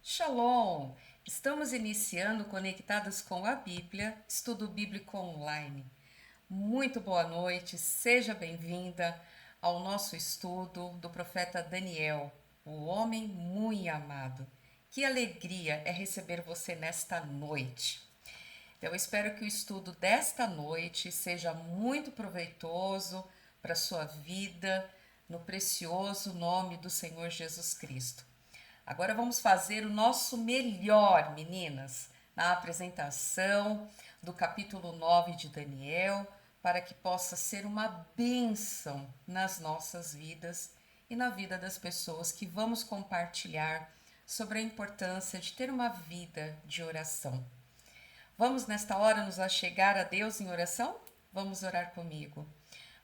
Shalom! Estamos iniciando Conectados com a Bíblia, estudo bíblico online. Muito boa noite, seja bem-vinda ao nosso estudo do profeta Daniel, o homem muito amado. Que alegria é receber você nesta noite. Eu espero que o estudo desta noite seja muito proveitoso para a sua vida, no precioso nome do Senhor Jesus Cristo. Agora vamos fazer o nosso melhor, meninas, na apresentação do capítulo 9 de Daniel, para que possa ser uma bênção nas nossas vidas e na vida das pessoas que vamos compartilhar sobre a importância de ter uma vida de oração. Vamos nesta hora nos achegar a Deus em oração? Vamos orar comigo.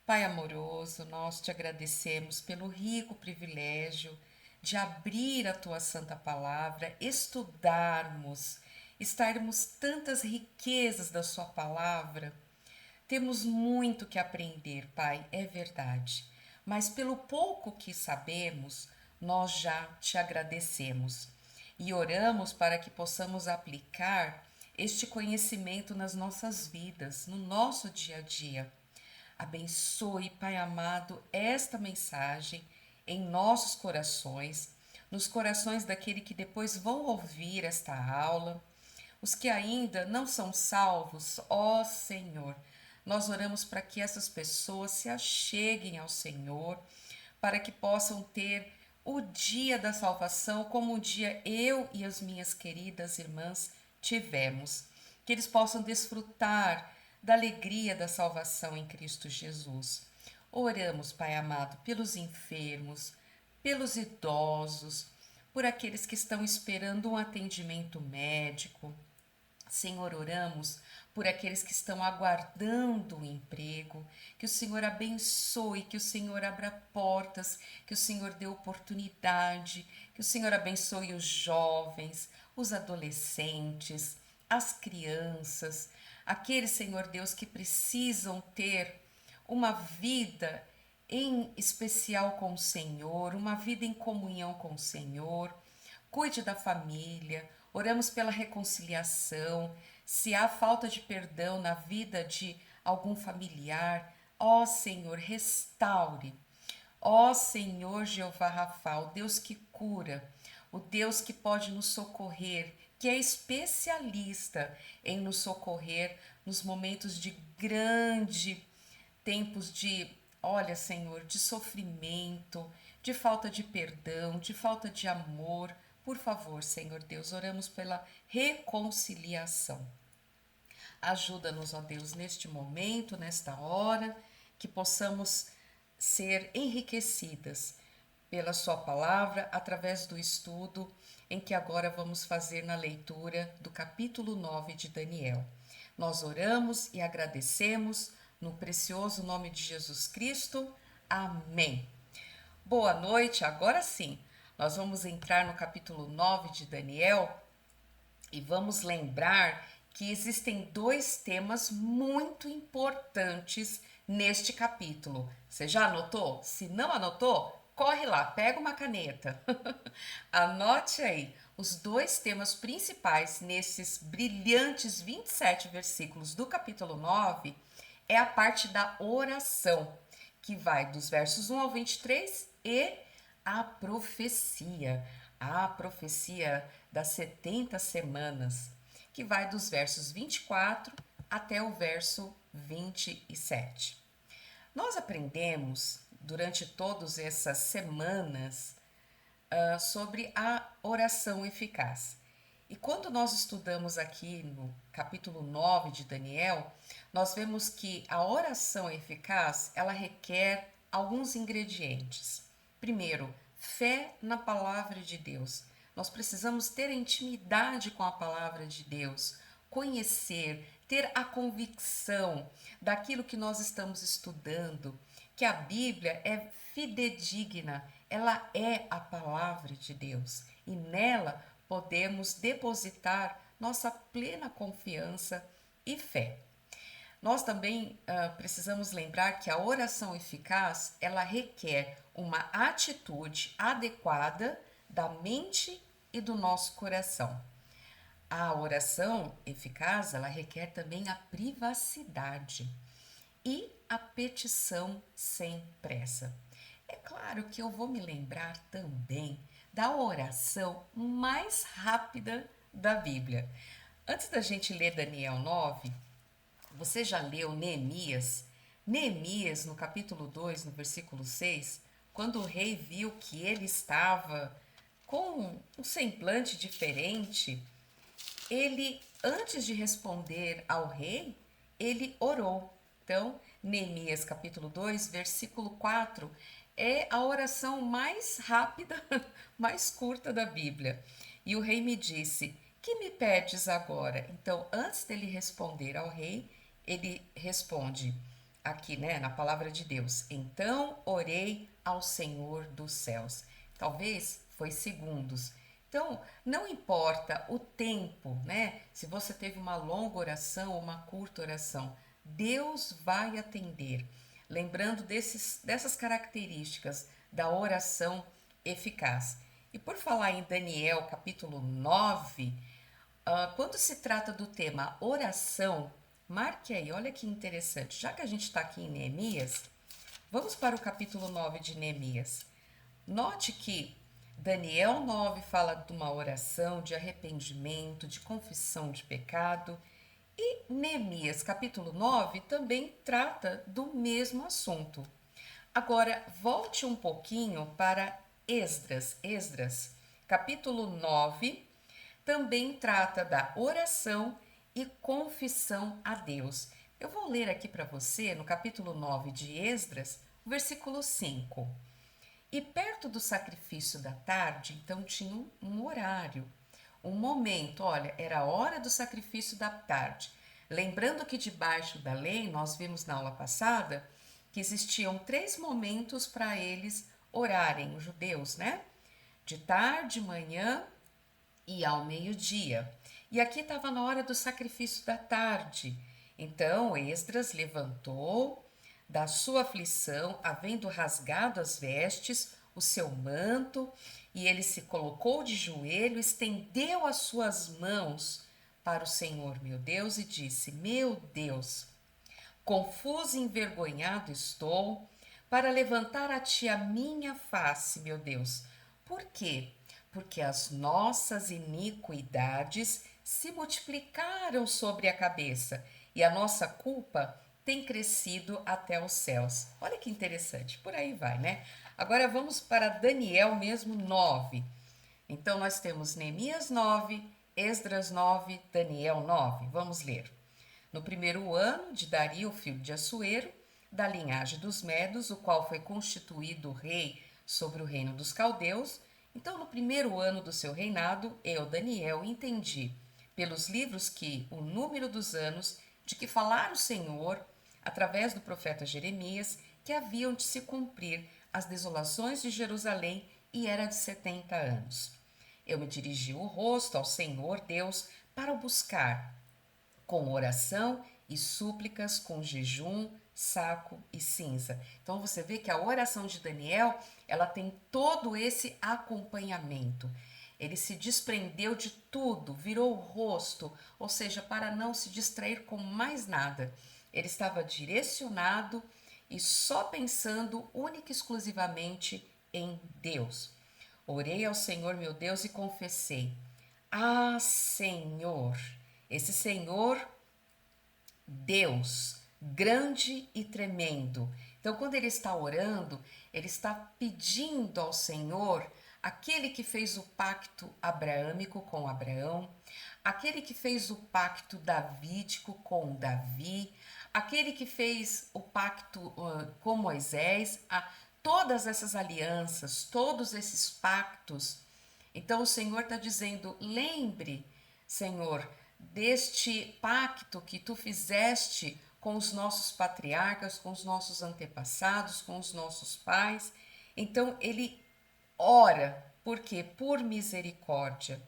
Pai amoroso, nós te agradecemos pelo rico privilégio de abrir a tua santa palavra, estudarmos, estarmos tantas riquezas da sua palavra. Temos muito que aprender, Pai, é verdade. Mas pelo pouco que sabemos, nós já te agradecemos e oramos para que possamos aplicar este conhecimento nas nossas vidas, no nosso dia a dia. Abençoe, Pai amado, esta mensagem em nossos corações, nos corações daquele que depois vão ouvir esta aula, os que ainda não são salvos, ó Senhor. Nós oramos para que essas pessoas se acheguem ao Senhor, para que possam ter o dia da salvação como o dia eu e as minhas queridas irmãs tivemos. Que eles possam desfrutar da alegria da salvação em Cristo Jesus. Oramos, Pai amado, pelos enfermos, pelos idosos, por aqueles que estão esperando um atendimento médico. Senhor, oramos por aqueles que estão aguardando o emprego, que o Senhor abençoe, que o Senhor abra portas, que o Senhor dê oportunidade, que o Senhor abençoe os jovens, os adolescentes, as crianças, aqueles, Senhor Deus, que precisam ter uma vida em especial com o Senhor, uma vida em comunhão com o Senhor. Cuide da família, oramos pela reconciliação. Se há falta de perdão na vida de algum familiar, ó Senhor, restaure. Ó Senhor Jeová Rafa, o Deus que cura, o Deus que pode nos socorrer, que é especialista em nos socorrer nos momentos de grande tempos de, olha, Senhor, de sofrimento, de falta de perdão, de falta de amor. Por favor, Senhor Deus, oramos pela reconciliação. Ajuda-nos, ó Deus, neste momento, nesta hora, que possamos ser enriquecidas pela sua palavra através do estudo em que agora vamos fazer na leitura do capítulo 9 de Daniel. Nós oramos e agradecemos no precioso nome de Jesus Cristo. Amém. Boa noite, agora sim. Nós vamos entrar no capítulo 9 de Daniel e vamos lembrar que existem dois temas muito importantes neste capítulo. Você já anotou? Se não anotou, corre lá, pega uma caneta. Anote aí os dois temas principais nesses brilhantes 27 versículos do capítulo 9 é a parte da oração, que vai dos versos 1 ao 23 e a profecia das 70 semanas, que vai dos versos 24 até o verso 27. Nós aprendemos durante todas essas semanas sobre a oração eficaz. E quando nós estudamos aqui no capítulo 9 de Daniel, nós vemos que a oração eficaz, ela requer alguns ingredientes. Primeiro, fé na palavra de Deus. Nós precisamos ter intimidade com a palavra de Deus, conhecer, ter a convicção daquilo que nós estamos estudando, que a Bíblia é fidedigna, ela é a palavra de Deus e nela podemos depositar nossa plena confiança e fé. Nós também precisamos lembrar que a oração eficaz, ela requer uma atitude adequada da mente e do nosso coração. A oração eficaz, ela requer também a privacidade e a petição sem pressa. É claro que eu vou me lembrar também da oração mais rápida da Bíblia. Antes da gente ler Daniel 9, você já leu Neemias? Neemias, no capítulo 2, no versículo 6, quando o rei viu que ele estava com um semblante diferente, ele, antes de responder ao rei, ele orou. Então, Neemias capítulo 2, versículo 4, é a oração mais rápida, mais curta da Bíblia. E o rei me disse: que me pedes agora? Então, antes dele responder ao rei, ele responde aqui, né, na palavra de Deus: então orei ao Senhor dos céus. Talvez foi segundos. Então, não importa o tempo, né? Se você teve uma longa oração ou uma curta oração, Deus vai atender. Lembrando dessas características da oração eficaz. E por falar em Daniel capítulo 9, quando se trata do tema oração, marque aí, olha que interessante. Já que a gente está aqui em Neemias, vamos para o capítulo 9 de Neemias. Note que Daniel 9 fala de uma oração de arrependimento, de confissão de pecado, e Neemias capítulo 9 também trata do mesmo assunto. Agora, volte um pouquinho para Esdras. Esdras, capítulo 9, também trata da oração e confissão a Deus. Eu vou ler aqui para você, no capítulo 9 de Esdras, o versículo 5. E perto do sacrifício da tarde, então tinha um horário, um momento, olha, era a hora do sacrifício da tarde. Lembrando que debaixo da lei, nós vimos na aula passada, que existiam 3 momentos para eles orarem, os judeus, né? De tarde, manhã e ao meio-dia. E aqui estava na hora do sacrifício da tarde. Então Esdras levantou da sua aflição, havendo rasgado as vestes, o seu manto, e ele se colocou de joelho, estendeu as suas mãos para o Senhor, meu Deus, e disse: meu Deus, confuso e envergonhado estou para levantar a ti a minha face, meu Deus. Por quê? Porque as nossas iniquidades se multiplicaram sobre a cabeça e a nossa culpa tem crescido até os céus. Olha que interessante, por aí vai, né? Agora vamos para Daniel mesmo 9. Então nós temos Neemias 9, Esdras 9, Daniel 9. Vamos ler. No primeiro ano de Dario, filho de Assuero, da linhagem dos Medos, o qual foi constituído rei sobre o reino dos caldeus, então no primeiro ano do seu reinado, eu, Daniel, entendi, pelos livros que o número dos anos de que falara o Senhor, através do profeta Jeremias, que haviam de se cumprir as desolações de Jerusalém, e era de 70 anos. Eu me dirigi o rosto ao Senhor Deus para o buscar, com oração e súplicas, com jejum, saco e cinza. Então você vê que a oração de Daniel, ela tem todo esse acompanhamento. Ele se desprendeu de tudo, virou o rosto, ou seja, para não se distrair com mais nada. Ele estava direcionado e só pensando única e exclusivamente em Deus. Orei ao Senhor meu Deus e confessei: ah, Senhor, esse Senhor, Deus, grande e tremendo. Então, quando ele está orando, ele está pedindo ao Senhor, aquele que fez o pacto abraâmico com Abraão, aquele que fez o pacto davídico com Davi, aquele que fez o pacto com Moisés, todas essas alianças, todos esses pactos. Então o Senhor está dizendo: lembre, Senhor, deste pacto que tu fizeste com os nossos patriarcas, com os nossos antepassados, com os nossos pais. Então ele ora, por quê? Por misericórdia,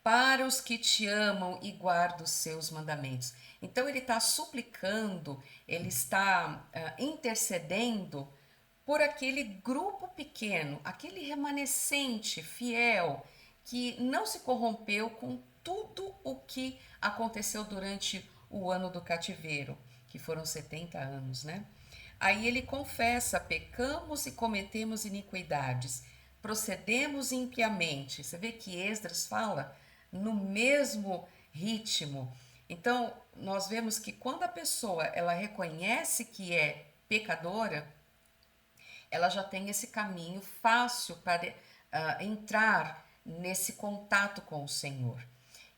para os que te amam e guardam os seus mandamentos. Então ele está suplicando, ele está intercedendo por aquele grupo pequeno, aquele remanescente fiel que não se corrompeu com tudo o que aconteceu durante o ano do cativeiro, que foram 70 anos, né? Aí ele confessa: pecamos e cometemos iniquidades, procedemos impiamente. Você vê que Esdras fala no mesmo ritmo. Então, nós vemos que quando a pessoa ela reconhece que é pecadora, ela já tem esse caminho fácil para entrar nesse contato com o Senhor.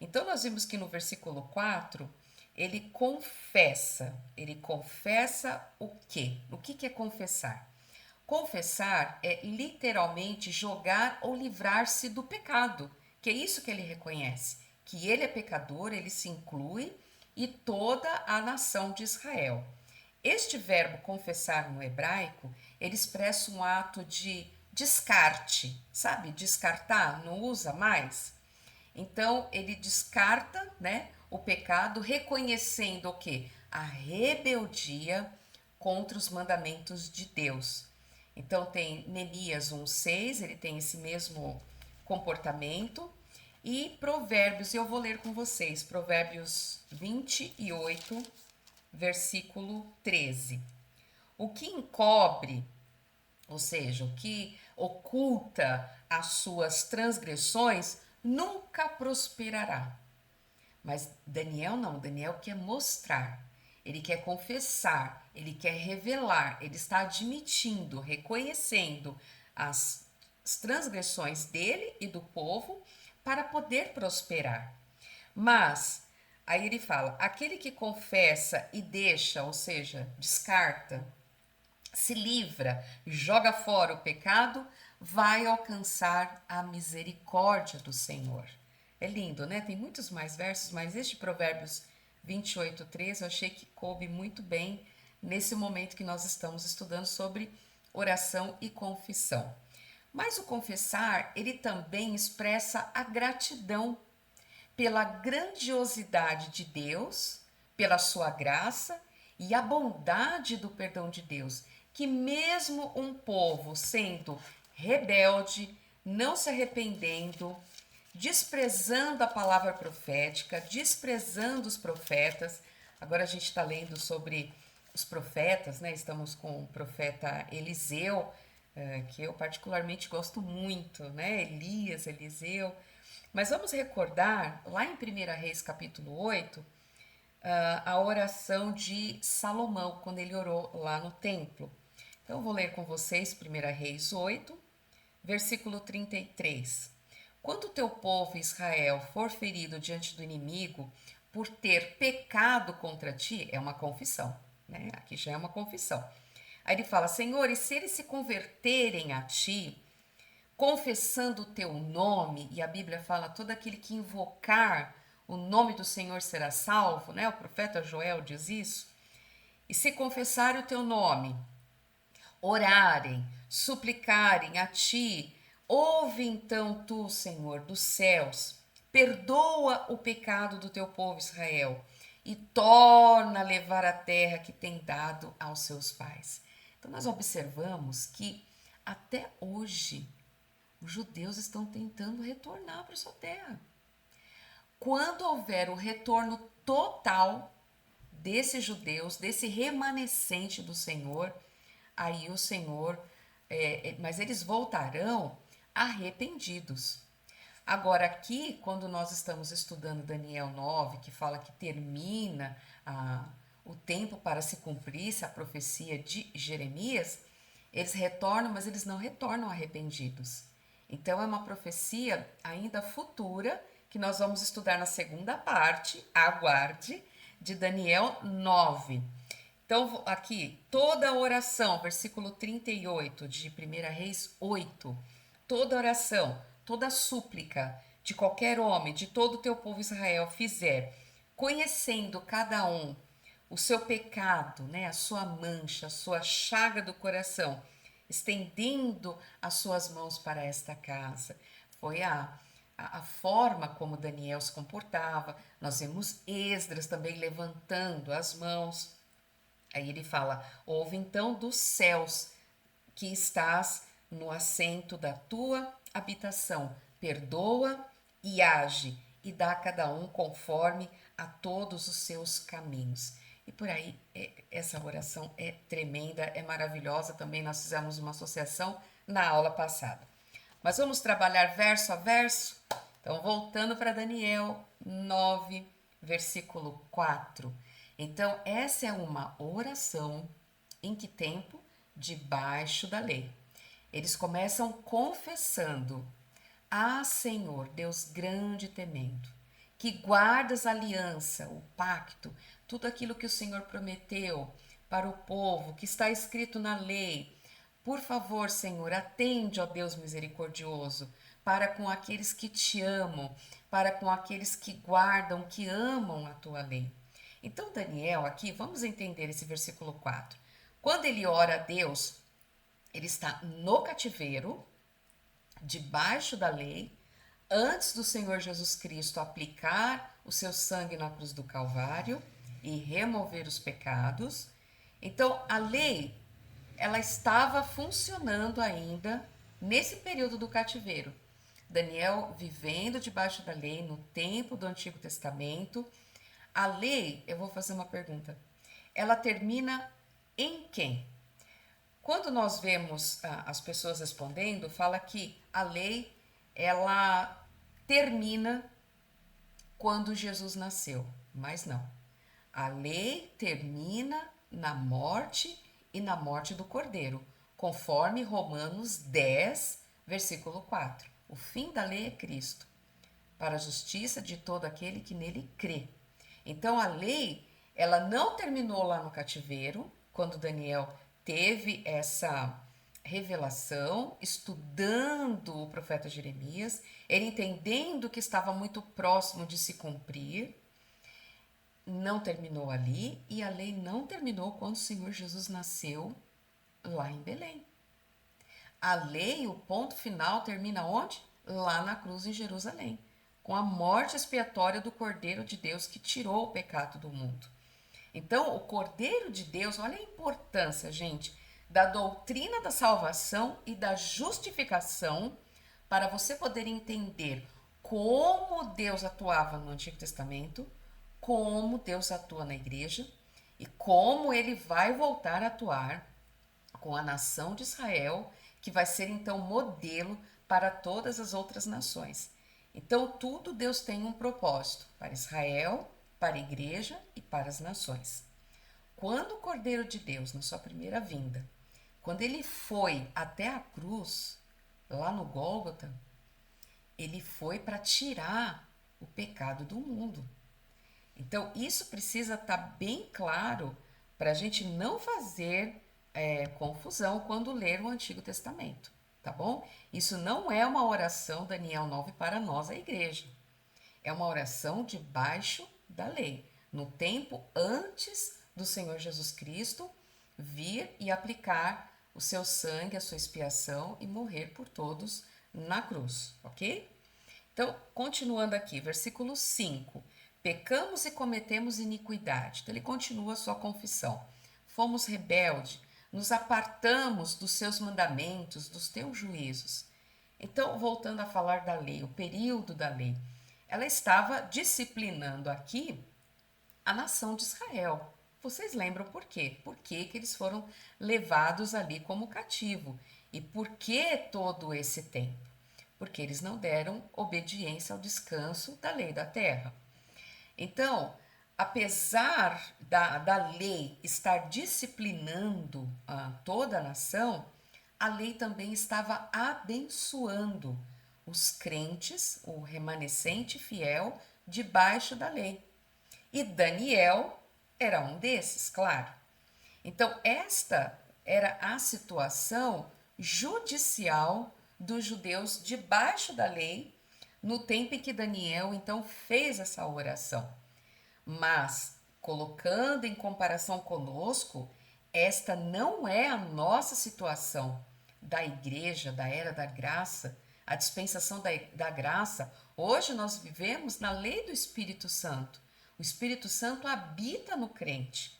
Então, nós vimos que no versículo 4, ele confessa o quê? O que é confessar? Confessar é literalmente jogar ou livrar-se do pecado, que é isso que ele reconhece, que ele é pecador, ele se inclui e toda a nação de Israel. Este verbo confessar no hebraico, ele expressa um ato de descarte, sabe? Descartar, não usa mais. Então, ele descarta, né, o pecado, reconhecendo o quê? A rebeldia contra os mandamentos de Deus. Então, tem Neemias 1,6, ele tem esse mesmo comportamento. E Provérbios, eu vou ler com vocês, Provérbios 28, versículo 13. O que encobre, ou seja, o que oculta as suas transgressões, nunca prosperará. Mas Daniel não, Daniel quer mostrar, ele quer confessar, ele quer revelar, ele está admitindo, reconhecendo as transgressões dele e do povo para poder prosperar. Mas, aí ele fala, aquele que confessa e deixa, ou seja, descarta, se livra, joga fora o pecado, vai alcançar a misericórdia do Senhor. É lindo, né? Tem muitos mais versos, mas este Provérbios 28:13 eu achei que coube muito bem nesse momento que nós estamos estudando sobre oração e confissão. Mas o confessar, ele também expressa a gratidão pela grandiosidade de Deus, pela sua graça e a bondade do perdão de Deus, que mesmo um povo sendo rebelde, não se arrependendo, desprezando a palavra profética, desprezando os profetas. Agora a gente está lendo sobre os profetas, né? Estamos com o profeta Eliseu, que eu particularmente gosto muito, né? Elias, Eliseu. Mas vamos recordar, lá em 1 Reis capítulo 8, a oração de Salomão, quando ele orou lá no templo. Então, eu vou ler com vocês 1 Reis 8, versículo 33. Quando o teu povo Israel for ferido diante do inimigo por ter pecado contra ti, é uma confissão, né? Aqui já é uma confissão. Aí ele fala: Senhor, e se eles se converterem a ti, confessando o teu nome, e a Bíblia fala, todo aquele que invocar o nome do Senhor será salvo, né? O profeta Joel diz isso. E se confessarem o teu nome, orarem, suplicarem a ti, ouve então tu, Senhor, dos céus, perdoa o pecado do teu povo Israel e torna a levar a terra que tem dado aos seus pais. Então nós observamos que até hoje os judeus estão tentando retornar para sua terra. Quando houver o retorno total desses judeus, desse remanescente do Senhor, aí o Senhor, mas eles voltarão arrependidos. Agora, aqui, quando nós estamos estudando Daniel 9, que fala que termina o tempo para se cumprir a profecia de Jeremias, eles retornam, mas eles não retornam arrependidos. Então, é uma profecia ainda futura que nós vamos estudar na segunda parte, aguarde, de Daniel 9. Então, aqui, toda a oração, versículo 38 de 1 Reis 8, toda oração, toda súplica de qualquer homem, de todo o teu povo Israel fizer, conhecendo cada um o seu pecado, né, a sua mancha, a sua chaga do coração, estendendo as suas mãos para esta casa. Foi a forma como Daniel se comportava. Nós vemos Esdras também levantando as mãos. Aí ele fala: ouve então dos céus que estás no assento da tua habitação, perdoa e age e dá a cada um conforme a todos os seus caminhos. E por aí, essa oração é tremenda, é maravilhosa. Também nós fizemos uma associação na aula passada. Mas vamos trabalhar verso a verso? Então, voltando para Daniel 9, versículo 4. Então, essa é uma oração em que tempo? Debaixo da lei. Eles começam confessando: Ah, Senhor, Deus grande e temendo, que guardas a aliança, o pacto, tudo aquilo que o Senhor prometeu para o povo, que está escrito na lei. Por favor, Senhor, atende, ó Deus misericordioso, para com aqueles que te amam, para com aqueles que guardam, que amam a tua lei. Então, Daniel, aqui, vamos entender esse versículo 4. Quando ele ora a Deus, ele está no cativeiro, debaixo da lei, antes do Senhor Jesus Cristo aplicar o seu sangue na cruz do Calvário e remover os pecados. Então, a lei, ela estava funcionando ainda nesse período do cativeiro. Daniel vivendo debaixo da lei no tempo do Antigo Testamento. A lei, eu vou fazer uma pergunta, ela termina em quem? Quando nós vemos as pessoas respondendo, fala que a lei ela termina quando Jesus nasceu, mas não. A lei termina na morte e na morte do Cordeiro, conforme Romanos 10, versículo 4. O fim da lei é Cristo, para a justiça de todo aquele que nele crê. Então a lei, ela não terminou lá no cativeiro, quando Daniel teve essa revelação, estudando o profeta Jeremias, ele entendendo que estava muito próximo de se cumprir. Não terminou ali, e a lei não terminou quando o Senhor Jesus nasceu lá em Belém. A lei, o ponto final, termina onde? Lá na cruz em Jerusalém, com a morte expiatória do Cordeiro de Deus que tirou o pecado do mundo. Então, o Cordeiro de Deus, olha a importância, gente, da doutrina da salvação e da justificação, para você poder entender como Deus atuava no Antigo Testamento, como Deus atua na igreja e como ele vai voltar a atuar com a nação de Israel, que vai ser então modelo para todas as outras nações. Então, tudo Deus tem um propósito para Israel, para a igreja e para as nações. Quando o Cordeiro de Deus, na sua primeira vinda, quando ele foi até a cruz, lá no Gólgota, ele foi para tirar o pecado do mundo. Então, isso precisa estar bem claro para a gente não fazer confusão quando ler o Antigo Testamento, tá bom? Isso não é uma oração Daniel 9 para nós, a igreja. É uma oração debaixo da lei, no tempo antes do Senhor Jesus Cristo vir e aplicar o seu sangue, a sua expiação e morrer por todos na cruz, ok? Então, continuando aqui, versículo 5. Pecamos e cometemos iniquidade. Então, ele continua a sua confissão. Fomos rebeldes, nos apartamos dos seus mandamentos, dos teus juízos. Então, voltando a falar da lei, o período da lei, ela estava disciplinando aqui a nação de Israel. Vocês lembram por quê? Por que eles foram levados ali como cativo? E por que todo esse tempo? Porque eles não deram obediência ao descanso da lei da terra. Então, apesar da lei estar disciplinando toda a nação, a lei também estava abençoando os crentes, o remanescente fiel, debaixo da lei. E Daniel era um desses, claro. Então, esta era a situação judicial dos judeus debaixo da lei, no tempo em que Daniel então fez essa oração. Mas, colocando em comparação conosco, esta não é a nossa situação da igreja, da era da graça, a dispensação da graça. Hoje nós vivemos na lei do Espírito Santo. O Espírito Santo habita no crente.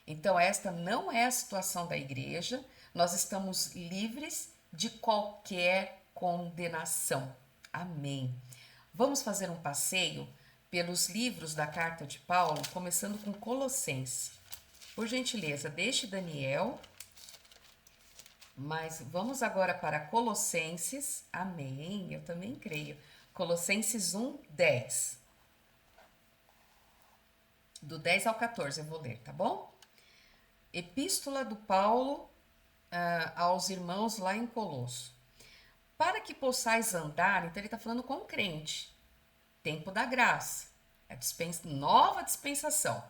Então, esta não é a situação da igreja. Nós estamos livres de qualquer condenação. Amém. Vamos fazer um passeio pelos livros da carta de Paulo, começando com Colossenses. Por gentileza, deixe Daniel, mas vamos agora para Colossenses. Amém, eu também creio. Colossenses 1, 10. Do 10 ao 14 eu vou ler, tá bom? Epístola do Paulo aos irmãos lá em Colosso. Para que possais andar, então ele está falando com o crente, tempo da graça, nova dispensação,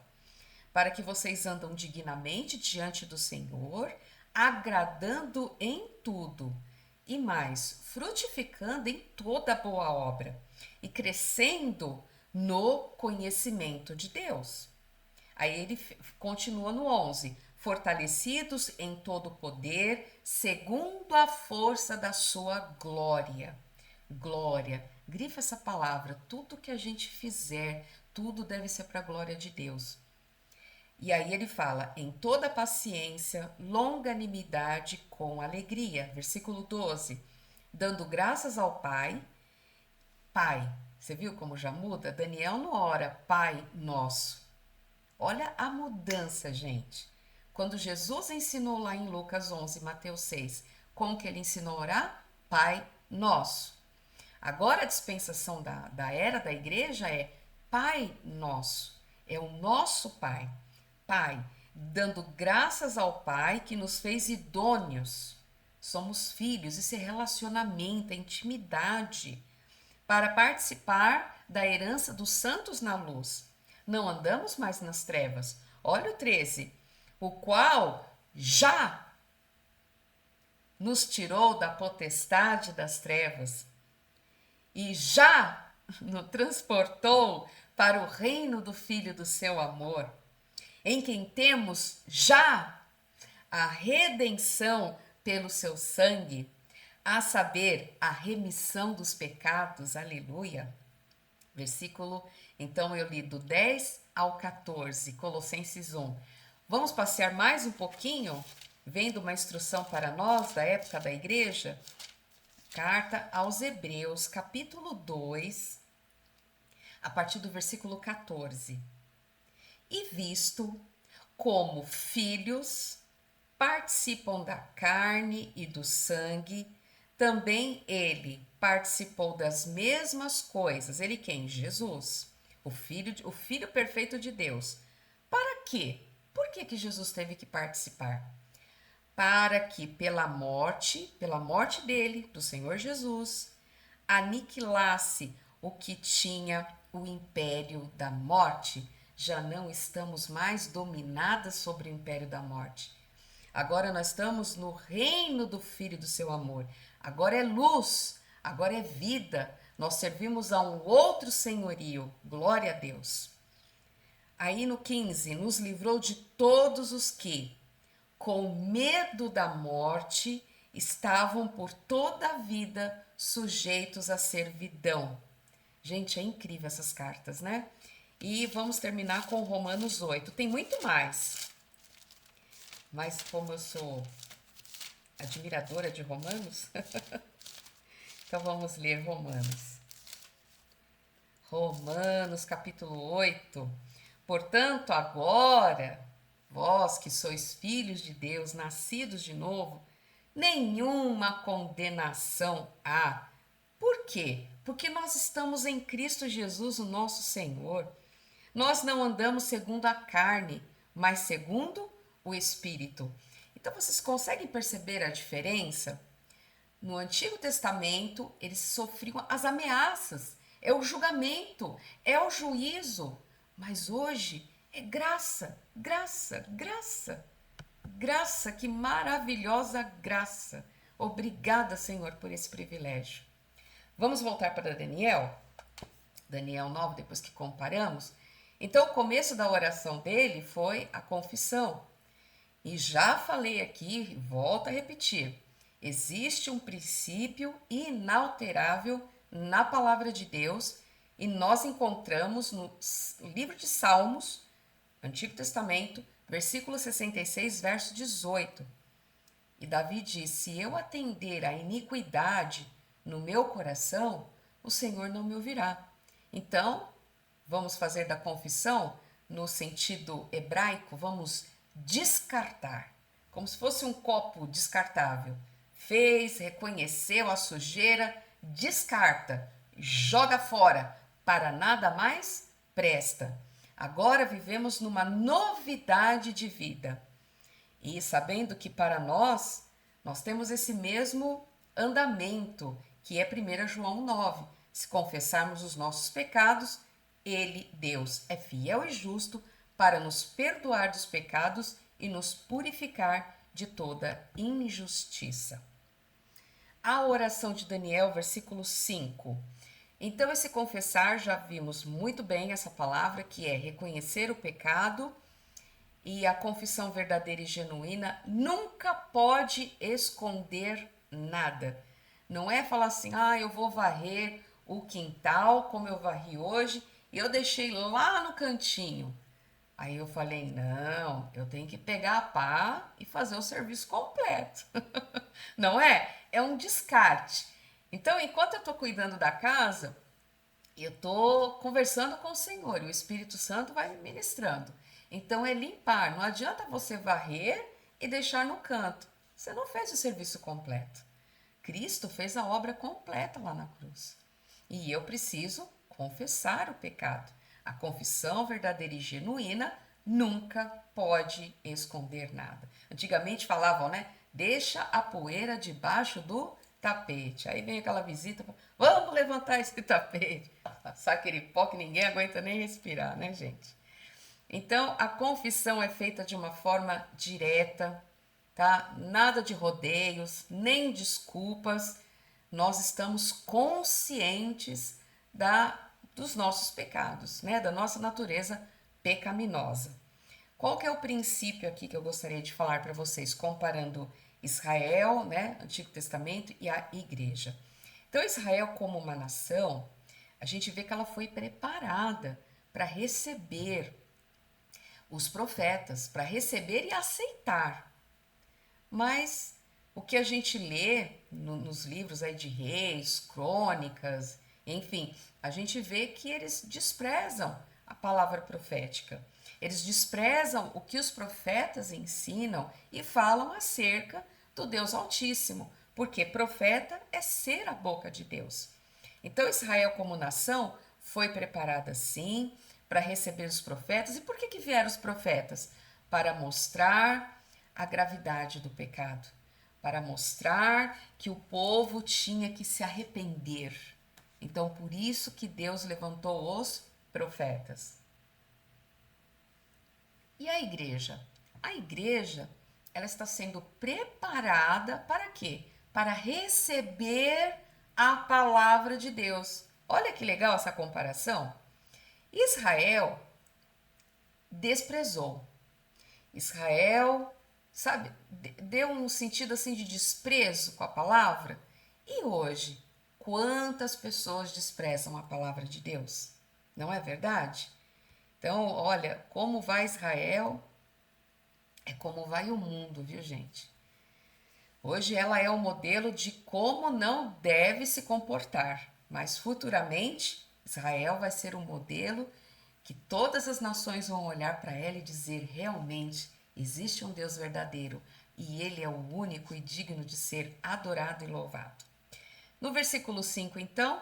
para que vocês andam dignamente diante do Senhor, agradando em tudo, e mais, frutificando em toda boa obra, e crescendo no conhecimento de Deus. Aí ele continua no 11, fortalecidos em todo o poder, segundo a força da sua glória. Glória, grifa essa palavra, tudo que a gente fizer, tudo deve ser para a glória de Deus. E aí ele fala, em toda paciência, longanimidade com alegria. Versículo 12, dando graças ao Pai. Pai, você viu como já muda? Daniel não ora, Pai nosso. Olha a mudança, gente. Quando Jesus ensinou lá em Lucas 11, Mateus 6, como que ele ensinou a orar? Pai nosso. Agora a dispensação da era da igreja é Pai nosso. É o nosso Pai. Pai, dando graças ao Pai que nos fez idôneos. Somos filhos, isso é relacionamento, é intimidade. Para participar da herança dos santos na luz. Não andamos mais nas trevas. Olha o 13. O qual já nos tirou da potestade das trevas e já nos transportou para o reino do Filho do seu amor, em quem temos já a redenção pelo seu sangue, a saber, a remissão dos pecados. Aleluia. Versículo, então eu li do 10 ao 14, Colossenses 1. Vamos passear mais um pouquinho, vendo uma instrução para nós da época da igreja? Carta aos Hebreus, capítulo 2, a partir do versículo 14. E visto como filhos participam da carne e do sangue, também ele participou das mesmas coisas. Ele quem? Jesus, o filho perfeito de Deus. Para quê? Por que Jesus teve que participar? Para que pela morte dele, do Senhor Jesus, aniquilasse o que tinha o império da morte. Já não estamos mais dominadas sobre o império da morte. Agora nós estamos no reino do Filho do seu amor. Agora é luz, agora é vida. Nós servimos a um outro senhorio. Glória a Deus. Aí no 15, nos livrou de todos os que, com medo da morte, estavam por toda a vida sujeitos à servidão. Gente, é incrível essas cartas, né? E vamos terminar com Romanos 8. Tem muito mais. Mas como eu sou admiradora de Romanos, então vamos ler Romanos. Romanos, capítulo 8. Portanto, agora, vós que sois filhos de Deus, nascidos de novo, nenhuma condenação há. Por quê? Porque nós estamos em Cristo Jesus, o nosso Senhor. Nós não andamos segundo a carne, mas segundo o Espírito. Então, vocês conseguem perceber a diferença? No Antigo Testamento, eles sofriam as ameaças, é o julgamento, é o juízo. Mas hoje é graça, graça, graça. Graça, que maravilhosa graça. Obrigada, Senhor, por esse privilégio. Vamos voltar para Daniel? Daniel 9, depois que comparamos. Então, o começo da oração dele foi a confissão. E já falei aqui, volto a repetir, existe um princípio inalterável na palavra de Deus e nós encontramos no livro de Salmos, Antigo Testamento, versículo 66, verso 18. E Davi diz, se eu atender à iniquidade no meu coração, o Senhor não me ouvirá. Então, vamos fazer da confissão no sentido hebraico, vamos descartar, como se fosse um copo descartável. Fez, reconheceu a sujeira, descarta, joga fora, para nada mais presta. Agora vivemos numa novidade de vida. E sabendo que para nós temos esse mesmo andamento, que é 1 João 9. Se confessarmos os nossos pecados, ele, Deus, é fiel e justo para nos perdoar dos pecados e nos purificar de toda injustiça. A oração de Daniel, versículo 5. Então, esse confessar, já vimos muito bem essa palavra, que é reconhecer o pecado, e a confissão verdadeira e genuína nunca pode esconder nada. Não é falar assim, eu vou varrer o quintal como eu varri hoje e eu deixei lá no cantinho. Aí eu falei, não, eu tenho que pegar a pá e fazer o serviço completo. Não é? É um descarte. Então, enquanto eu estou cuidando da casa, eu estou conversando com o Senhor e o Espírito Santo vai me ministrando. Então, é limpar. Não adianta você varrer e deixar no canto. Você não fez o serviço completo. Cristo fez a obra completa lá na cruz. E eu preciso confessar o pecado. A confissão verdadeira e genuína nunca pode esconder nada. Antigamente falavam, né? Deixa a poeira debaixo do tapete. Aí vem aquela visita, vamos levantar esse tapete. Passar aquele pó que ninguém aguenta nem respirar, né, gente? Então, a confissão é feita de uma forma direta, tá? Nada de rodeios, nem desculpas. Nós estamos conscientes dos nossos pecados, né? Da nossa natureza pecaminosa. Qual que é o princípio aqui que eu gostaria de falar para vocês, comparando Israel, né, Antigo Testamento, e a igreja? Então, Israel como uma nação, a gente vê que ela foi preparada para receber os profetas, para receber e aceitar. Mas o que a gente lê nos livros aí de reis, crônicas, enfim, a gente vê que eles desprezam a palavra profética. Eles desprezam o que os profetas ensinam e falam acerca do Deus Altíssimo, porque profeta é ser a boca de Deus. Então, Israel, como nação, foi preparada sim para receber os profetas. E por que vieram os profetas? Para mostrar a gravidade do pecado, para mostrar que o povo tinha que se arrepender. Então, por isso que Deus levantou os profetas. E a igreja? A igreja, ela está sendo preparada para quê? Para receber a palavra de Deus. Olha que legal essa comparação. Israel desprezou. Israel, sabe, deu um sentido assim de desprezo com a palavra. E hoje, quantas pessoas desprezam a palavra de Deus? Não é verdade? Então, olha, como vai Israel, é como vai o mundo, viu, gente? Hoje ela é o modelo de como não deve se comportar, mas futuramente Israel vai ser um modelo que todas as nações vão olhar para ela e dizer: realmente existe um Deus verdadeiro e ele é o único e digno de ser adorado e louvado. No versículo 5, então,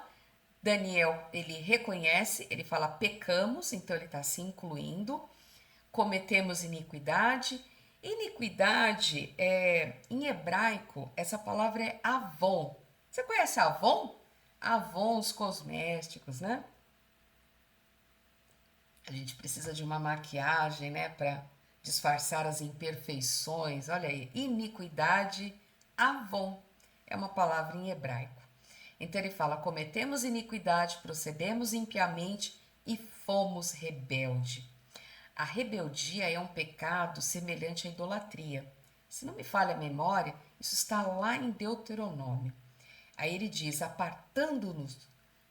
Daniel, ele reconhece, ele fala pecamos, então ele está se incluindo, cometemos iniquidade. Iniquidade, em hebraico, essa palavra é avon. Você conhece Avon? Avon, os cosméticos, né? A gente precisa de uma maquiagem, né, para disfarçar as imperfeições. Olha aí, iniquidade, avon, é uma palavra em hebraico. Então ele fala: cometemos iniquidade, procedemos impiamente e fomos rebelde. A rebeldia é um pecado semelhante à idolatria. Se não me falha a memória, isso está lá em Deuteronômio. Aí ele diz: apartando-nos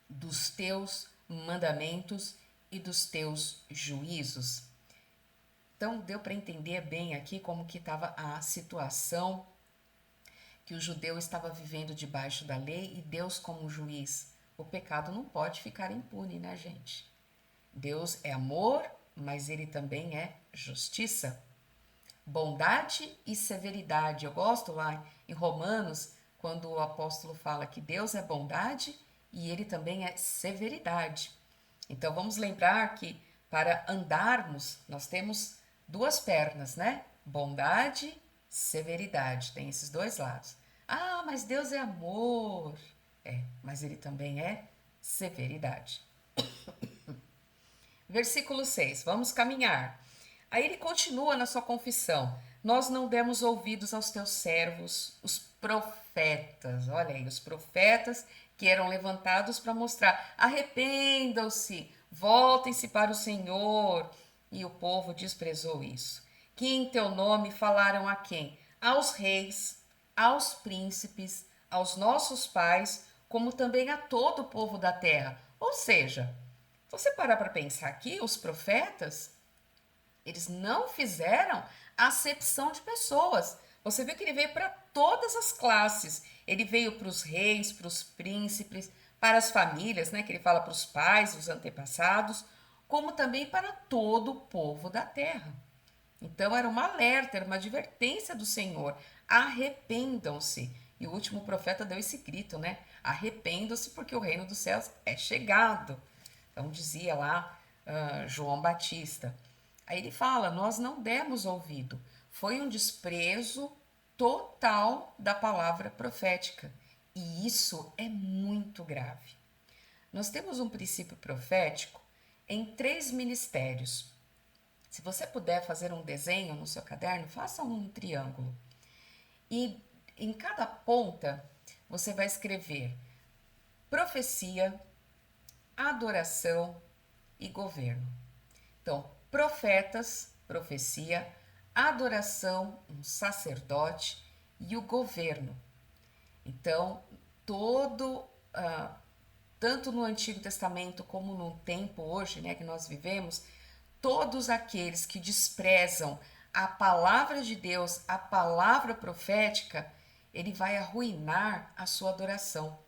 dos teus mandamentos e dos teus juízos. Então deu para entender bem aqui como que estava a situação, que o judeu estava vivendo debaixo da lei e Deus como juiz. o pecado não pode ficar impune, né, gente? Deus é amor, mas ele também é justiça. Bondade e severidade. Eu gosto lá em Romanos, quando o apóstolo fala que Deus é bondade e ele também é severidade. Então vamos lembrar que para andarmos, nós temos duas pernas, né? Bondade, severidade. Tem esses dois lados. Ah, mas Deus é amor. É, mas ele também é severidade. Versículo 6, vamos caminhar. Aí ele continua na sua confissão: nós não demos ouvidos aos teus servos, os profetas. Olha aí, os profetas que eram levantados para mostrar: arrependam-se, voltem-se para o Senhor. E o povo desprezou isso. Que em teu nome falaram a quem? Aos reis, aos príncipes, aos nossos pais, como também a todo o povo da terra. Ou seja, se você parar para pensar aqui, os profetas, eles não fizeram acepção de pessoas. Você vê que ele veio para todas as classes. Ele veio para os reis, para os príncipes, para as famílias, né? Que ele fala para os pais, os antepassados, como também para todo o povo da terra. Então era uma alerta, era uma advertência do Senhor. Arrependam-se. E o último profeta deu esse grito, né? Arrependam-se porque o reino dos céus é chegado. Então dizia lá João Batista. Aí ele fala: nós não demos ouvido. Foi um desprezo total da palavra profética. E isso é muito grave. Nós temos um princípio profético em 3 ministérios. Se você puder fazer um desenho no seu caderno, faça um triângulo. E em cada ponta você vai escrever profecia, adoração e governo. Então, profetas, profecia, adoração, um sacerdote e o governo. Então, tanto no Antigo Testamento como no tempo hoje, né, que nós vivemos, todos aqueles que desprezam a palavra de Deus, a palavra profética, ele vai arruinar a sua adoração.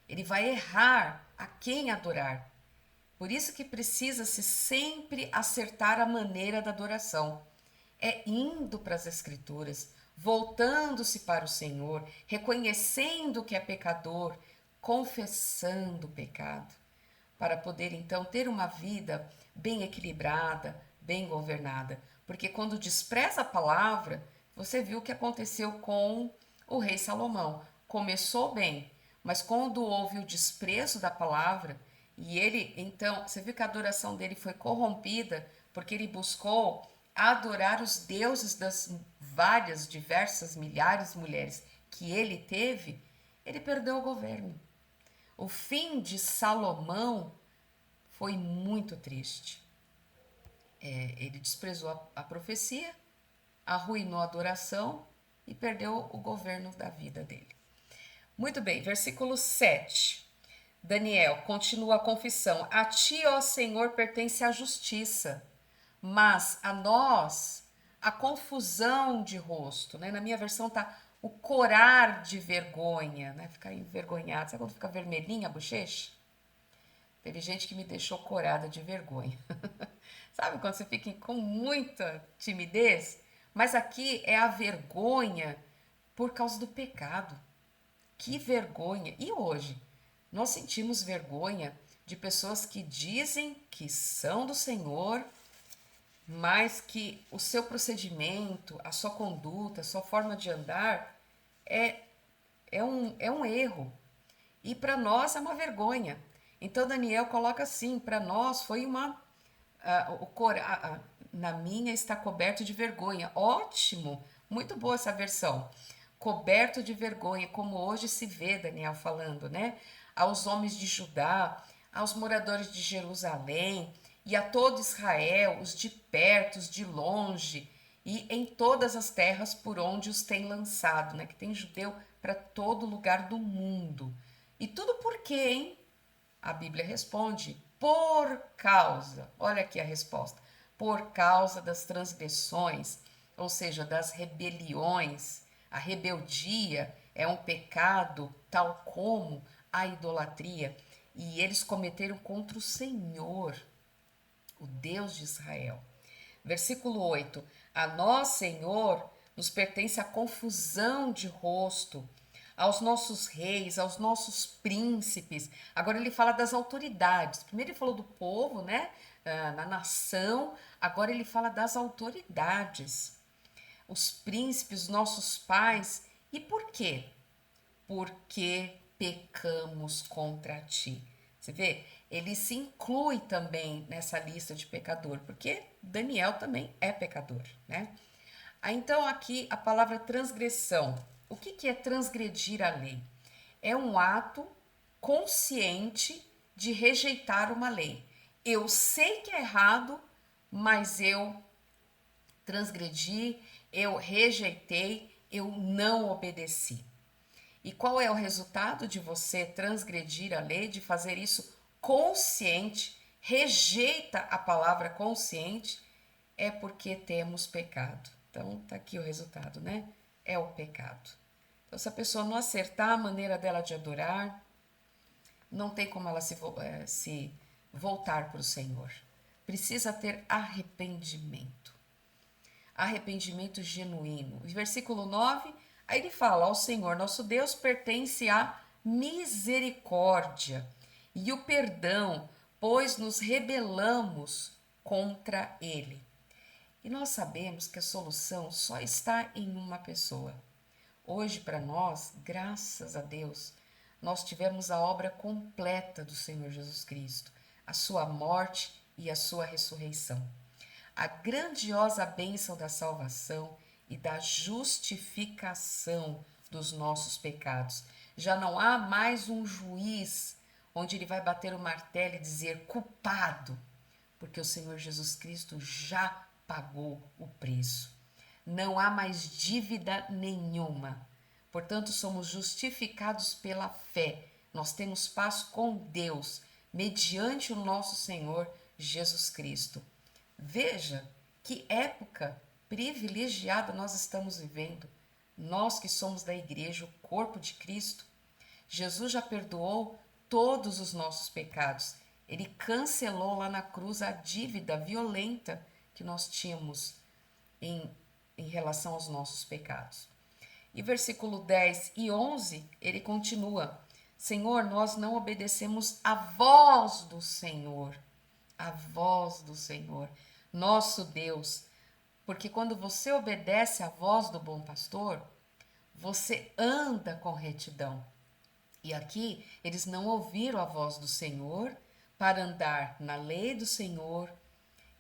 Ele vai errar a quem adorar. Por isso que precisa-se sempre acertar a maneira da adoração. É indo para as Escrituras, voltando-se para o Senhor, reconhecendo que é pecador, confessando o pecado, para poder então ter uma vida bem equilibrada, bem governada. Porque quando despreza a palavra, você viu o que aconteceu com o rei Salomão. Começou bem, mas quando houve o desprezo da palavra, e ele, então, você viu que a adoração dele foi corrompida, porque ele buscou adorar os deuses das várias, diversas, milhares de mulheres que ele teve, ele perdeu o governo. O fim de Salomão foi muito triste. Ele desprezou a profecia, arruinou a adoração e perdeu o governo da vida dele. Muito bem, versículo 7. Daniel continua a confissão: a ti, ó Senhor, pertence a justiça, mas a nós a confusão de rosto, né? Na minha versão tá o corar de vergonha, né? Ficar envergonhado. Sabe quando fica vermelhinha a bochecha? Teve gente que me deixou corada de vergonha. Sabe quando você fica com muita timidez? Mas aqui é a vergonha por causa do pecado. Que vergonha! E hoje? Nós sentimos vergonha de pessoas que dizem que são do Senhor, mas que o seu procedimento, a sua conduta, a sua forma de andar é, é um erro. E para nós é uma vergonha. Então Daniel coloca assim: para nós foi uma. Na minha está coberto de vergonha. Ótimo! Muito boa essa versão. Coberto de vergonha, como hoje se vê Daniel falando, né? Aos homens de Judá, aos moradores de Jerusalém e a todo Israel, os de perto, os de longe, e em todas as terras por onde os tem lançado, né? Que tem judeu para todo lugar do mundo. E tudo por quê, hein? A Bíblia responde: por causa, olha aqui a resposta, por causa das transgressões, ou seja, das rebeliões. A rebeldia é um pecado tal como a idolatria. e eles cometeram contra o Senhor, o Deus de Israel. Versículo 8: a nós, Senhor, nos pertence a confusão de rosto, aos nossos reis, aos nossos príncipes. Agora ele fala das autoridades. Primeiro ele falou do povo, né? Na nação. Agora ele fala das autoridades. Os príncipes, nossos pais. E por quê? Porque pecamos contra ti. Você vê? Ele se inclui também nessa lista de pecador, porque Daniel também é pecador, né? Então aqui a palavra transgressão. O que é transgredir a lei? É um ato consciente de rejeitar uma lei. Eu sei que é errado, mas eu transgredi, eu rejeitei, eu não obedeci. E qual é o resultado de você transgredir a lei, de fazer isso consciente, rejeita a palavra consciente? É porque temos pecado. Então, tá aqui o resultado, né? É o pecado. Então, se a pessoa não acertar a maneira dela de adorar, não tem como ela se voltar para o Senhor. Precisa ter arrependimento. Arrependimento genuíno. Versículo 9, aí ele fala: ao Senhor nosso Deus pertence a misericórdia e o perdão, pois nos rebelamos contra ele. E nós sabemos que a solução só está em uma pessoa. Hoje, para nós, graças a Deus, nós tivemos a obra completa do Senhor Jesus Cristo, a sua morte e a sua ressurreição. A grandiosa bênção da salvação e da justificação dos nossos pecados. Já não há mais um juiz onde ele vai bater o martelo e dizer culpado, porque o Senhor Jesus Cristo já pagou o preço. Não há mais dívida nenhuma. Portanto, somos justificados pela fé. Nós temos paz com Deus, mediante o nosso Senhor Jesus Cristo. Veja que época privilegiada nós estamos vivendo. Nós que somos da igreja, o corpo de Cristo. Jesus já perdoou todos os nossos pecados. Ele cancelou lá na cruz a dívida violenta que nós tínhamos em relação aos nossos pecados. E versículo 10 e 11, ele continua: Senhor, nós não obedecemos a voz do Senhor, a voz do Senhor, nosso Deus, porque quando você obedece à voz do bom pastor, você anda com retidão. E aqui eles não ouviram a voz do Senhor para andar na lei do Senhor,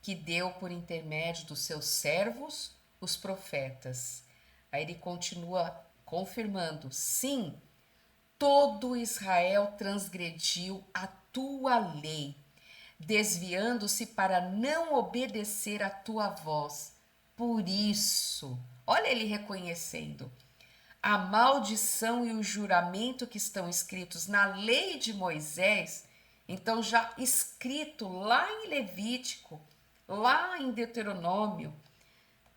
que deu por intermédio dos seus servos, os profetas. Aí ele continua confirmando: sim, todo Israel transgrediu a tua lei, desviando-se para não obedecer a tua voz. Por isso, olha ele reconhecendo a maldição e o juramento que estão escritos na lei de Moisés, então já escrito lá em Levítico, lá em Deuteronômio,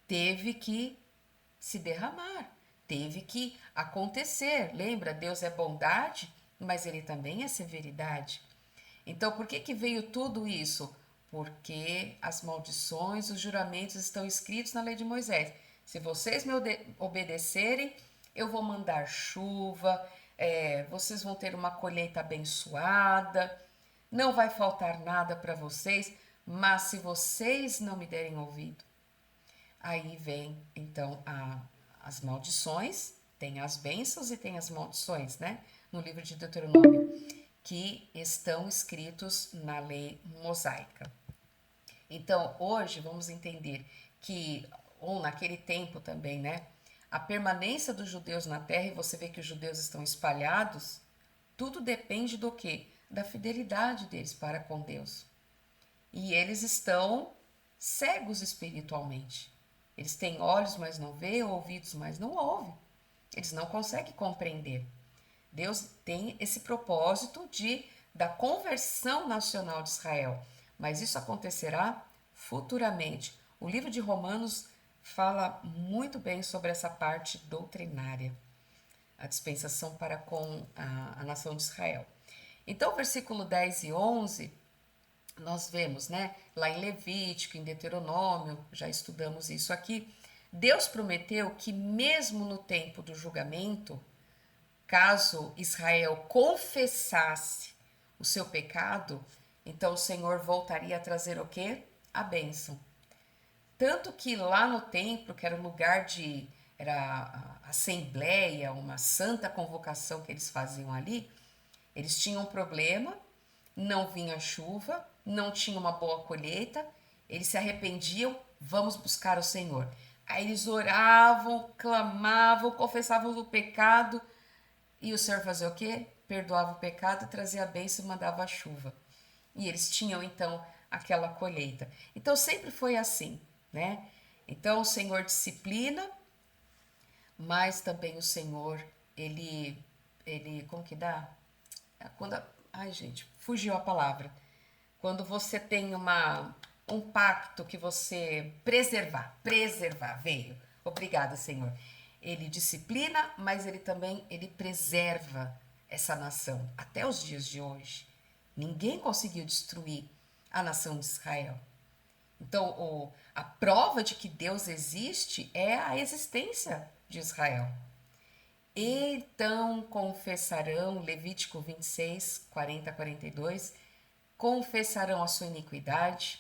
teve que se derramar, teve que acontecer. Lembra, Deus é bondade, mas ele também é severidade. Então, por que veio tudo isso? Porque as maldições, os juramentos estão escritos na lei de Moisés. Se vocês me obedecerem, eu vou mandar chuva, vocês vão ter uma colheita abençoada, não vai faltar nada para vocês, mas se vocês não me derem ouvido, aí vem então as maldições, tem as bênçãos e tem as maldições, né? No livro de Deuteronômio, que estão escritos na lei mosaica. Então, hoje vamos entender que, ou naquele tempo também, né? A permanência dos judeus na terra, e você vê que os judeus estão espalhados, tudo depende do quê? Da fidelidade deles para com Deus. E eles estão cegos espiritualmente. Eles têm olhos, mas não vê, ouvidos, mas não ouve. Eles não conseguem compreender. Deus tem esse propósito da conversão nacional de Israel, mas isso acontecerá futuramente. O livro de Romanos fala muito bem sobre essa parte doutrinária, a dispensação para com a nação de Israel. Então, versículo 10 e 11, nós vemos, né, lá em Levítico, em Deuteronômio, já estudamos isso aqui, Deus prometeu que mesmo no tempo do julgamento, caso Israel confessasse o seu pecado, então o Senhor voltaria a trazer o quê? A bênção. Tanto que lá no templo, que era o lugar de, era a assembleia, uma santa convocação que eles faziam ali, eles tinham um problema, não vinha chuva, não tinha uma boa colheita, eles se arrependiam, vamos buscar o Senhor. Aí eles oravam, clamavam, confessavam o pecado, e o Senhor fazia o quê? Perdoava o pecado, trazia a bênção e mandava a chuva. E eles tinham então aquela colheita. Então sempre foi assim, né? Então o Senhor disciplina, mas também o Senhor, ele, como que dá? Quando, ai gente, fugiu a palavra. Quando você tem um pacto que você preservar, veio. Obrigada, Senhor. Ele disciplina, mas ele também ele preserva essa nação até os dias de hoje. Ninguém conseguiu destruir a nação de Israel. Então, a prova de que Deus existe é a existência de Israel. Então confessarão, Levítico 26, 40 a 42, confessarão a sua iniquidade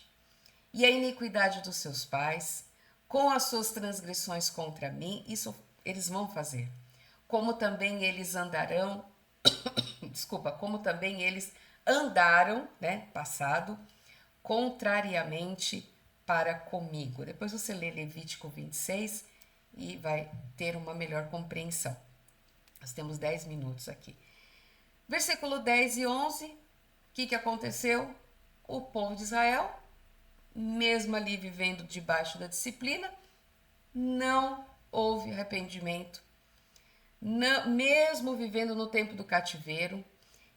e a iniquidade dos seus pais, com as suas transgressões contra mim, isso eles vão fazer. Como também eles andarão, desculpa, como também eles andaram, né, passado, contrariamente para comigo. Depois você lê Levítico 26 e vai ter uma melhor compreensão. Nós temos 10 minutos aqui. Versículo 10 e 11, o que aconteceu? O povo de Israel, mesmo ali vivendo debaixo da disciplina, não houve arrependimento, não, mesmo vivendo no tempo do cativeiro.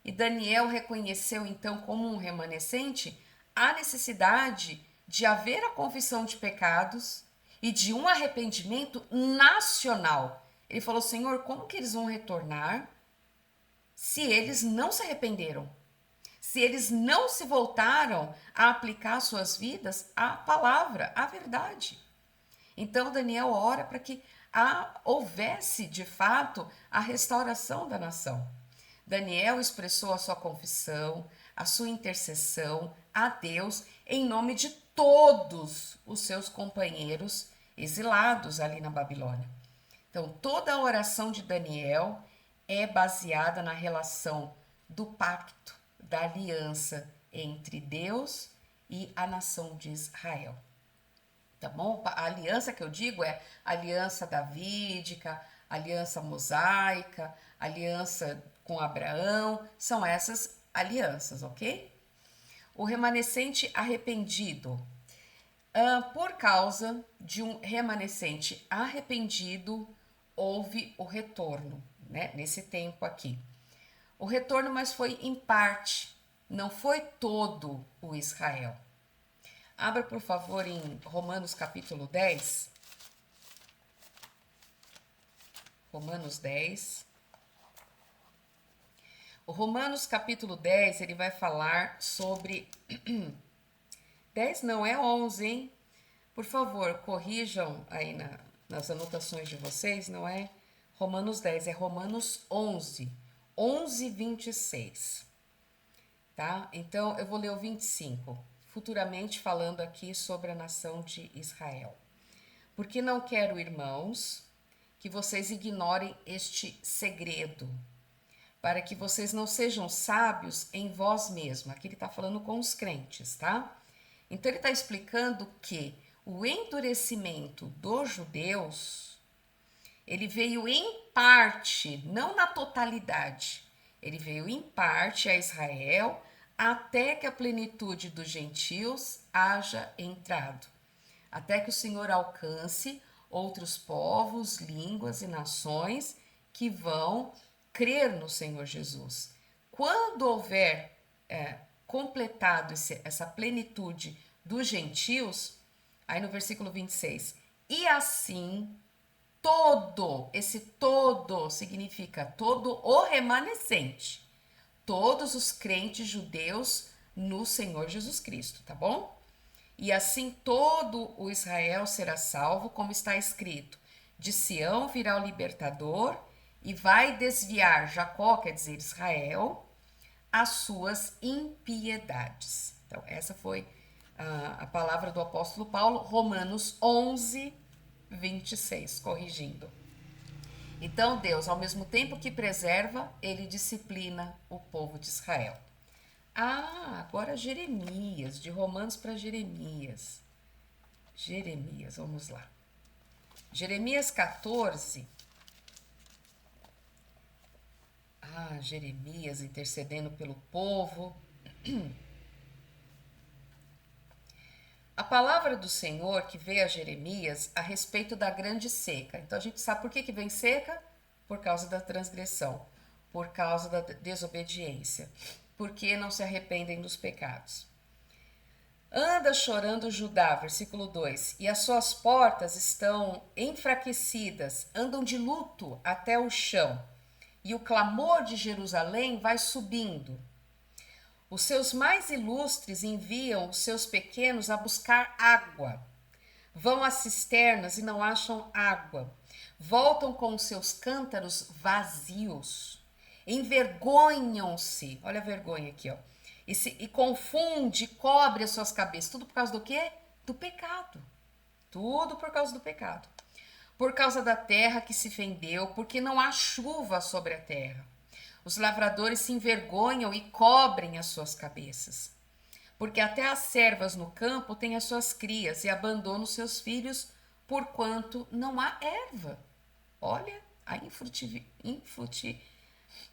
E Daniel reconheceu então como um remanescente a necessidade de haver a confissão de pecados e de um arrependimento nacional. Ele falou: Senhor, como que eles vão retornar se eles não se arrependeram? Se eles não se voltaram a aplicar suas vidas à palavra, à verdade. Então Daniel ora para que houvesse de fato a restauração da nação. Daniel expressou a sua confissão, a sua intercessão a Deus em nome de todos os seus companheiros exilados ali na Babilônia. Então, toda a oração de Daniel é baseada na relação do pacto, da aliança entre Deus e a nação de Israel. Tá bom? A aliança que eu digo é a aliança davídica, aliança mosaica, aliança com Abraão, são essas alianças, ok? O remanescente arrependido. Por causa de um remanescente arrependido, houve o retorno, né? Nesse tempo aqui. O retorno, mas foi em parte, não foi todo o Israel. Abra, por favor, em Romanos capítulo 10. Romanos 10. O Romanos capítulo 10, ele vai falar sobre... 10 não, é 11, hein? Por favor, corrijam aí nas anotações de vocês, não é Romanos 10, é Romanos 11. 11, 26. Tá? Então, eu vou ler o 25. Futuramente falando aqui sobre a nação de Israel. Porque não quero, irmãos, que vocês ignorem este segredo, para que vocês não sejam sábios em vós mesmos. Aqui ele está falando com os crentes, tá? Então ele está explicando que o endurecimento dos judeus, ele veio em parte, não na totalidade, ele veio em parte a Israel, até que a plenitude dos gentios haja entrado, até que o Senhor alcance outros povos, línguas e nações que vão crer no Senhor Jesus. Quando houver completado essa plenitude dos gentios, aí no versículo 26, e assim todo, esse todo significa todo o remanescente, todos os crentes judeus no Senhor Jesus Cristo, tá bom? E assim todo o Israel será salvo, como está escrito: de Sião virá o libertador e vai desviar Jacó, quer dizer Israel, as suas impiedades. Então, essa foi a palavra do apóstolo Paulo, Romanos 11, 26, corrigindo. Então, Deus, ao mesmo tempo que preserva, ele disciplina o povo de Israel. Agora Jeremias, de Romanos para Jeremias. Jeremias, vamos lá. Jeremias 14. Jeremias intercedendo pelo povo. A palavra do Senhor que veio a Jeremias a respeito da grande seca. Então a gente sabe por que vem seca? Por causa da transgressão, por causa da desobediência, porque não se arrependem dos pecados. Anda chorando Judá, versículo 2, e as suas portas estão enfraquecidas, andam de luto até o chão, e o clamor de Jerusalém vai subindo. Os seus mais ilustres enviam os seus pequenos a buscar água. Vão às cisternas e não acham água. Voltam com os seus cântaros vazios. Envergonham-se. Olha a vergonha aqui, ó. E confunde, cobre as suas cabeças. Tudo por causa do quê? Do pecado. Tudo por causa do pecado. Por causa da terra que se fendeu, porque não há chuva sobre a terra. Os lavradores se envergonham e cobrem as suas cabeças. Porque até as servas no campo têm as suas crias e abandonam os seus filhos, porquanto não há erva. Olha,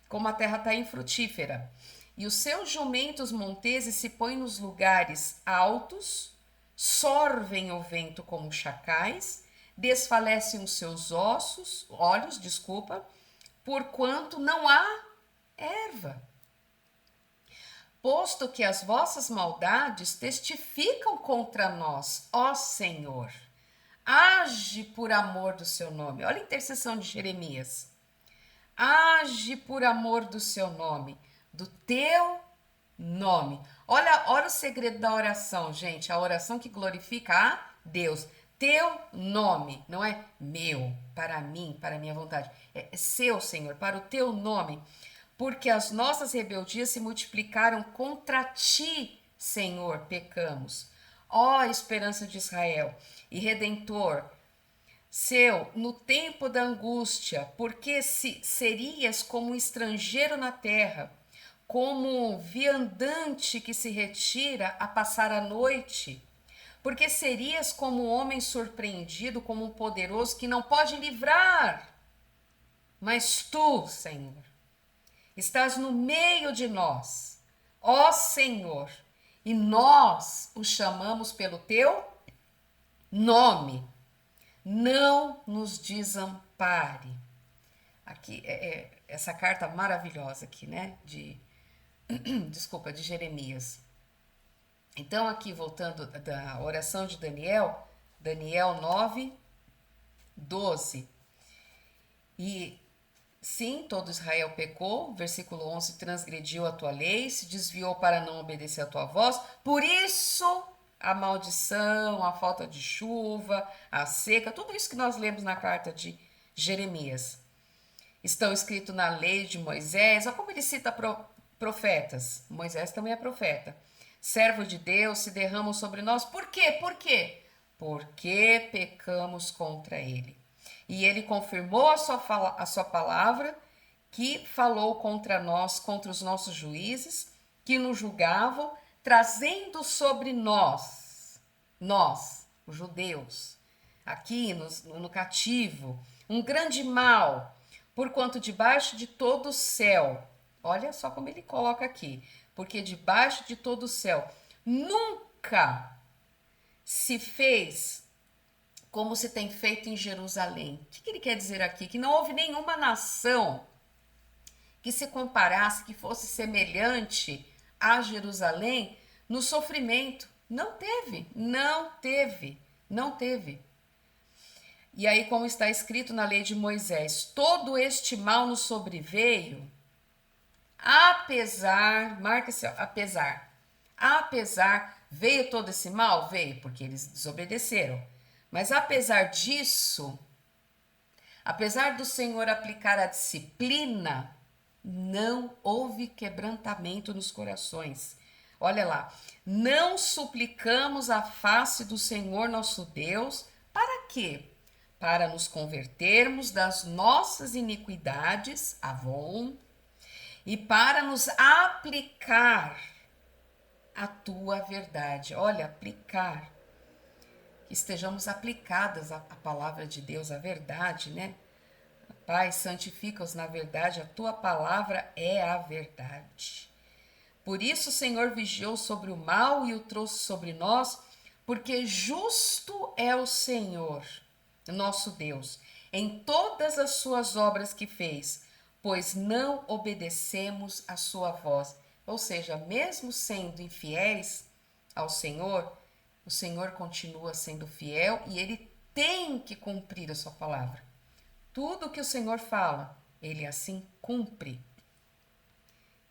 como a terra está infrutífera. E os seus jumentos monteses se põem nos lugares altos, sorvem o vento como chacais, desfalecem os seus olhos, porquanto não há erva. Posto que as vossas maldades testificam contra nós, ó Senhor, age por amor do seu nome. Olha a intercessão de Jeremias. Age por amor do seu nome, do teu nome. Olha o segredo da oração, gente. A oração que glorifica a Deus. Teu nome, não é meu, para mim, para minha vontade. É seu, Senhor, para o teu nome. Porque as nossas rebeldias se multiplicaram contra ti, Senhor, pecamos. Ó esperança de Israel e Redentor seu, no tempo da angústia, porque serias como um estrangeiro na terra, como um viandante que se retira a passar a noite, porque serias como um homem surpreendido, como um poderoso que não pode livrar. Mas tu, Senhor, estás no meio de nós, ó Senhor, e nós o chamamos pelo teu nome. Não nos desampare. Aqui essa carta maravilhosa aqui, né? De Jeremias. Então, aqui voltando da oração de Daniel, Daniel 9, 12. E sim, todo Israel pecou, versículo 11, transgrediu a tua lei, se desviou para não obedecer a tua voz, por isso a maldição, a falta de chuva, a seca, tudo isso que nós lemos na carta de Jeremias. Estão escritos na lei de Moisés, olha como ele cita profetas. Moisés também é profeta. Servo de Deus, se derramam sobre nós. Por quê? Por quê? Porque pecamos contra ele. E ele confirmou a sua palavra, que falou contra nós, contra os nossos juízes, que nos julgavam, trazendo sobre nós, os judeus, aqui no cativo, um grande mal, porquanto debaixo de todo o céu, olha só como ele coloca aqui, porque debaixo de todo o céu nunca se fez como se tem feito em Jerusalém. O que ele quer dizer aqui? Que não houve nenhuma nação que se comparasse, que fosse semelhante a Jerusalém no sofrimento. Não teve, não teve, não teve. E aí, como está escrito na lei de Moisés, todo este mal nos sobreveio Apesar, marca esse, apesar, veio todo esse mal? Veio, porque eles desobedeceram. Mas apesar disso, apesar do Senhor aplicar a disciplina, não houve quebrantamento nos corações. Olha lá, não suplicamos a face do Senhor nosso Deus, para quê? Para nos convertermos das nossas iniquidades, Avon, e para nos aplicar a tua verdade. Olha, aplicar, que estejamos aplicadas à palavra de Deus, a verdade, né? Pai, santifica-os na verdade, a tua palavra é a verdade. Por isso o Senhor vigiou sobre o mal e o trouxe sobre nós, porque justo é o Senhor, nosso Deus, em todas as suas obras que fez, pois não obedecemos a sua voz. Ou seja, mesmo sendo infiéis ao Senhor, o Senhor continua sendo fiel e ele tem que cumprir a sua palavra. Tudo que o Senhor fala, ele assim cumpre.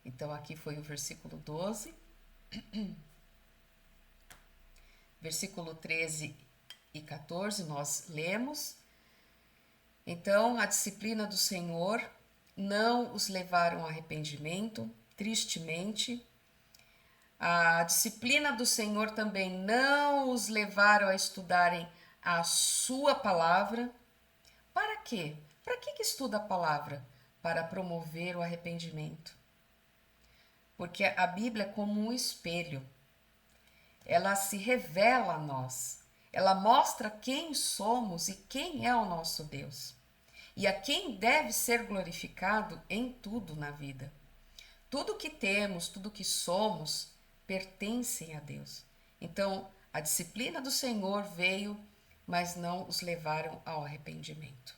Então, aqui foi o versículo 12. Versículo 13 e 14, nós lemos. Então, a disciplina do Senhor não os levaram ao arrependimento, tristemente. A disciplina do Senhor também não os levaram a estudarem a sua palavra. Para quê? Para que estuda a palavra? Para promover o arrependimento. Porque a Bíblia é como um espelho. Ela se revela a nós. Ela mostra quem somos e quem é o nosso Deus. E a quem deve ser glorificado em tudo na vida. Tudo que temos, tudo que somos, pertencem a Deus. Então, a disciplina do Senhor veio, mas não os levaram ao arrependimento.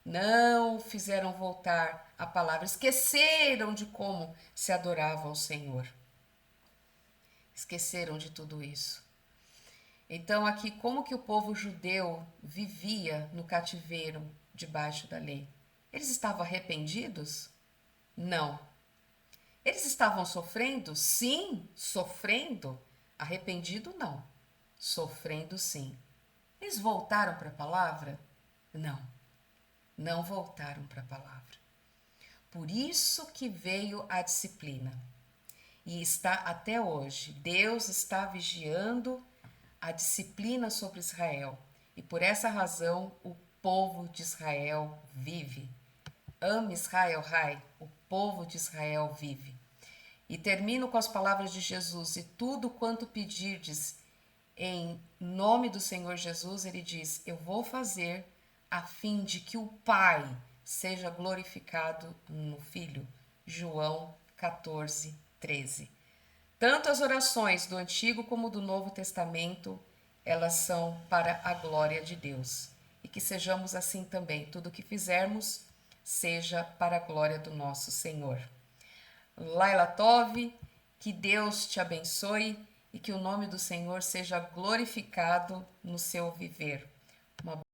Não fizeram voltar a palavra, esqueceram de como se adorava ao Senhor. Esqueceram de tudo isso. Então, aqui, como que o povo judeu vivia no cativeiro debaixo da lei? Eles estavam arrependidos? Não. Eles estavam sofrendo? Sim, sofrendo. Arrependido, não. Sofrendo, sim. Eles voltaram para a palavra? Não. Não voltaram para a palavra. Por isso que veio a disciplina. E está até hoje. Deus está vigiando a disciplina sobre Israel. E por essa razão o povo de Israel vive. Ame Israel, Rai. O povo de Israel vive. E termino com as palavras de Jesus. E tudo quanto pedirdes em nome do Senhor Jesus, ele diz, eu vou fazer a fim de que o Pai seja glorificado no Filho. João 14, 13. Tanto as orações do Antigo como do Novo Testamento, elas são para a glória de Deus. E que sejamos assim também. Tudo que fizermos seja para a glória do nosso Senhor. Laila Tove, que Deus te abençoe e que o nome do Senhor seja glorificado no seu viver. Uma